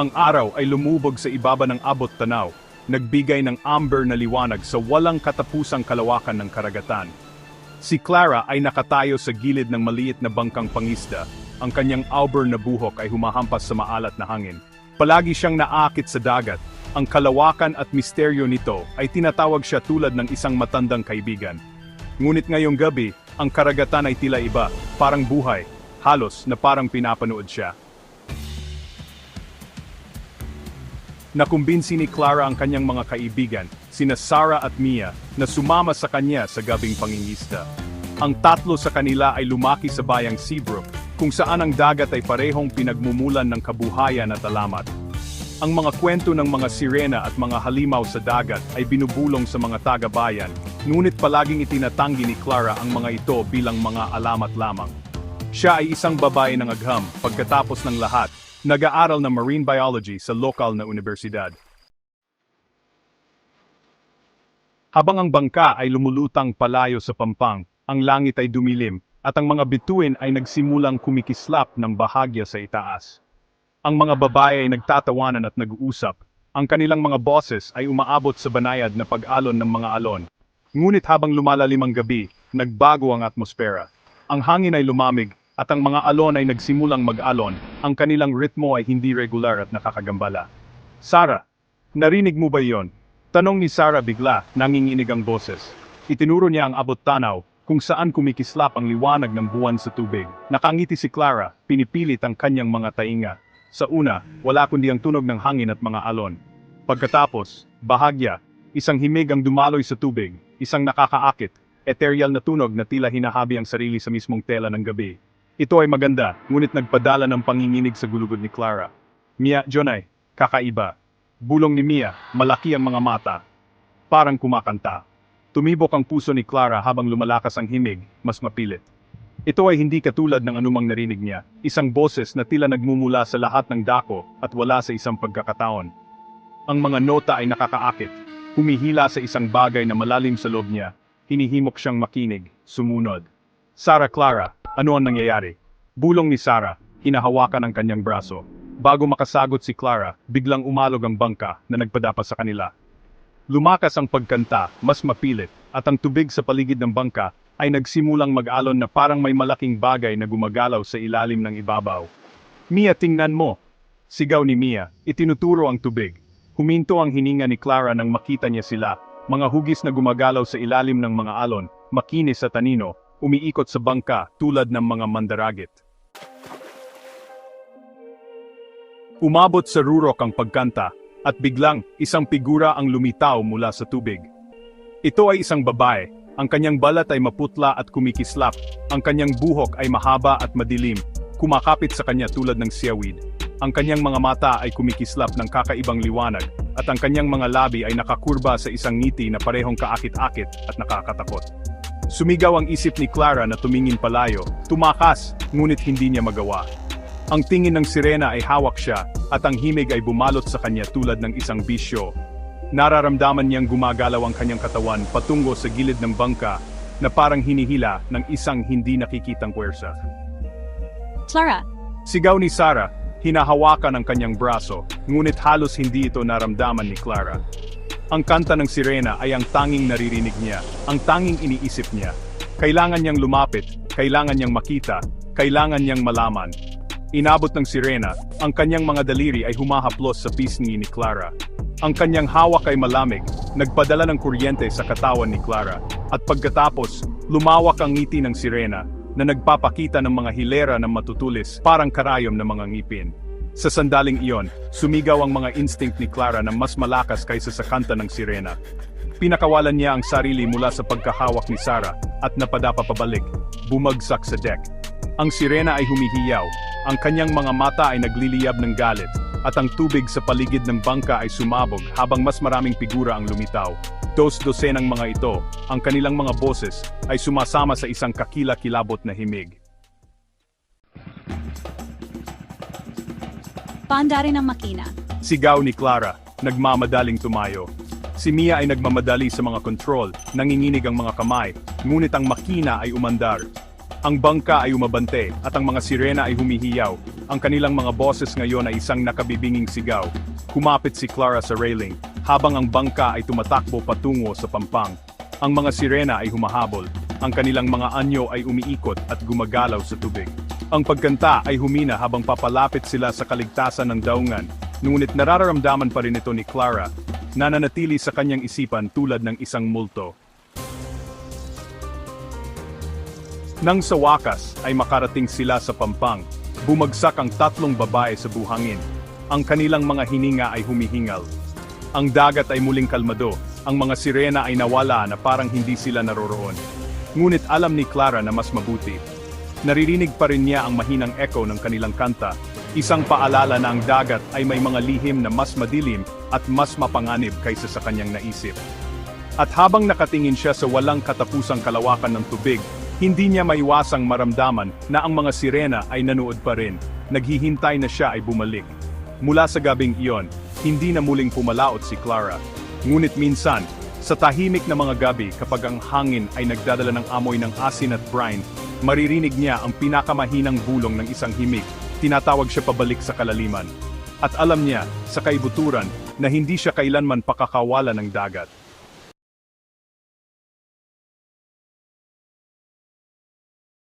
Ang araw ay lumubog sa ibaba ng abot-tanaw, nagbigay ng amber na liwanag sa walang katapusang kalawakan ng karagatan. Si Clara ay nakatayo sa gilid ng maliit na bangkang pangisda, ang kanyang auburn na buhok ay humahampas sa maalat na hangin. Palagi siyang naakit sa dagat, ang kalawakan at misteryo nito ay tinatawag siya tulad ng isang matandang kaibigan. Ngunit ngayong gabi, ang karagatan ay tila iba, parang buhay, halos na parang pinapanood siya. Nakumbinsi ni Clara ang kanyang mga kaibigan, sina Sarah at Mia, na sumama sa kanya sa gabing pangingisda. Ang tatlo sa kanila ay lumaki sa bayang Seabrook, kung saan ang dagat ay parehong pinagmumulan ng kabuhayan at alamat. Ang mga kwento ng mga sirena at mga halimaw sa dagat ay binubulong sa mga taga-bayan, ngunit palaging itinatanggi ni Clara ang mga ito bilang mga alamat lamang. Siya ay isang babae ng agham, pagkatapos ng lahat, nag-aaral ng marine biology sa lokal na universidad. Habang ang bangka ay lumulutang palayo sa pampang, ang langit ay dumilim, at ang mga bituin ay nagsimulang kumikislap ng bahagya sa itaas. Ang mga babae ay nagtatawanan at nag-uusap, ang kanilang mga boses ay umaabot sa banayad na pag-alon ng mga alon. Ngunit habang lumalalim ang gabi, nagbago ang atmosfera. Ang hangin ay lumamig, at ang mga alon ay nagsimulang mag-alon, ang kanilang ritmo ay hindi regular at nakakagambala. Sarah, narinig mo ba iyon? Tanong ni Sarah bigla, nanginginig ang boses. Itinuro niya ang abot-tanaw, kung saan kumikislap ang liwanag ng buwan sa tubig. Nakangiti si Clara, pinipilit ang kanyang mga tainga. Sa una, wala kundi ang tunog ng hangin at mga alon. Pagkatapos, bahagya, isang himig ang dumaloy sa tubig, isang nakakaakit, ethereal na tunog na tila hinahabi ang sarili sa mismong tela ng gabi. Ito ay maganda, ngunit nagpadala ng panginginig sa gulugod ni Clara. Mia, Jonay, kakaiba. Bulong ni Mia, malaki ang mga mata. Parang kumakanta. Tumibok ang puso ni Clara habang lumalakas ang himig, mas mapilit. Ito ay hindi katulad ng anumang narinig niya, isang boses na tila nagmumula sa lahat ng dako at wala sa isang pagkakataon. Ang mga nota ay nakakaakit, humihila sa isang bagay na malalim sa loob niya, hinihimok siyang makinig, sumunod. Sarah, Clara, ano ang nangyayari? Bulong ni Sarah, hinahawakan ang kanyang braso. Bago makasagot si Clara, biglang umalog ang bangka na nagpadapa sa kanila. Lumakas ang pagkanta, mas mapilit, at ang tubig sa paligid ng bangka ay nagsimulang mag-alon na parang may malaking bagay na gumagalaw sa ilalim ng ibabaw. Mia, tingnan mo! Sigaw ni Mia, itinuturo ang tubig. Huminto ang hininga ni Clara nang makita niya sila, mga hugis na gumagalaw sa ilalim ng mga alon, makinis at anino, umiikot sa bangka tulad ng mga mandaragit. Umabot sa rurok ang pagkanta, at biglang isang figura ang lumitaw mula sa tubig. Ito ay isang babae, ang kanyang balat ay maputla at kumikislap, ang kanyang buhok ay mahaba at madilim, kumakapit sa kanya tulad ng siyawid. Ang kanyang mga mata ay kumikislap ng kakaibang liwanag, at ang kanyang mga labi ay nakakurba sa isang ngiti na parehong kaakit-akit at nakakatakot. Sumigaw ang isip ni Clara na tumingin palayo, tumakas, ngunit hindi niya magawa. Ang tingin ng sirena ay hawak siya, at ang himig ay bumalot sa kanya tulad ng isang bisyo. Nararamdaman niyang gumagalaw ang kanyang katawan patungo sa gilid ng bangka, na parang hinihila ng isang hindi nakikitang puwersa. Clara! Sigaw ni Sarah, hinahawakan ang kanyang braso, ngunit halos hindi ito naramdaman ni Clara. Ang kanta ng sirena ay ang tanging naririnig niya, ang tanging iniisip niya. Kailangan niyang lumapit, kailangan niyang makita, kailangan niyang malaman. Inabot ng sirena, ang kanyang mga daliri ay humahaplos sa pisngi ni Clara. Ang kanyang hawak ay malamig, nagpadala ng kuryente sa katawan ni Clara. At pagkatapos, lumawak ang ngiti ng sirena, na nagpapakita ng mga hilera ng matutulis, parang karayom ng mga ngipin. Sa sandaling iyon, sumigaw ang mga instinct ni Clara na mas malakas kaysa sa kanta ng sirena. Pinakawalan niya ang sarili mula sa pagkahawak ni Sarah, at napadapa pabalik, bumagsak sa deck. Ang sirena ay humihiyaw, ang kanyang mga mata ay nagliliyab ng galit, at ang tubig sa paligid ng bangka ay sumabog habang mas maraming figura ang lumitaw. Dos-dosenang mga ito, ang kanilang mga boses, ay sumasama sa isang kakila-kilabot na himig. Paandarin ang makina. Sigaw ni Clara, nagmamadaling tumayo. Si Mia ay nagmamadali sa mga control, nanginginig ang mga kamay, ngunit ang makina ay umandar. Ang bangka ay umabante, at ang mga sirena ay humihiyaw, Ang kanilang mga boses ngayon ay isang nakabibinging sigaw. Kumapit si Clara sa railing, habang ang bangka ay tumatakbo patungo sa pampang. Ang mga sirena ay humahabol, ang kanilang mga anyo ay umiikot at gumagalaw sa tubig. Ang pagkanta ay humina habang papalapit sila sa kaligtasan ng daungan, ngunit nararamdaman pa rin ito ni Clara, na nanatili sa kanyang isipan tulad ng isang multo. Nang sa wakas ay makarating sila sa pampang, bumagsak ang tatlong babae sa buhangin. Ang kanilang mga hininga ay humihingal. Ang dagat ay muling kalmado, ang mga sirena ay nawala na parang hindi sila naroroon. Ngunit alam ni Clara na mas mabuti. Naririnig pa rin niya ang mahinang echo ng kanilang kanta, isang paalala na ang dagat ay may mga lihim na mas madilim at mas mapanganib kaysa sa kanyang naisip. At habang nakatingin siya sa walang katapusang kalawakan ng tubig, hindi niya maiwasang maramdaman na ang mga sirena ay nanood pa rin, naghihintay na siya ay bumalik. Mula sa gabing iyon, hindi na muling pumalaot si Clara. Ngunit minsan, sa tahimik na mga gabi kapag ang hangin ay nagdadala ng amoy ng asin at brine, maririnig niya ang pinakamahinang bulong ng isang himig, tinatawag siya pabalik sa kalaliman. At alam niya, sa kaibuturan, na hindi siya kailanman pakakawala ng dagat.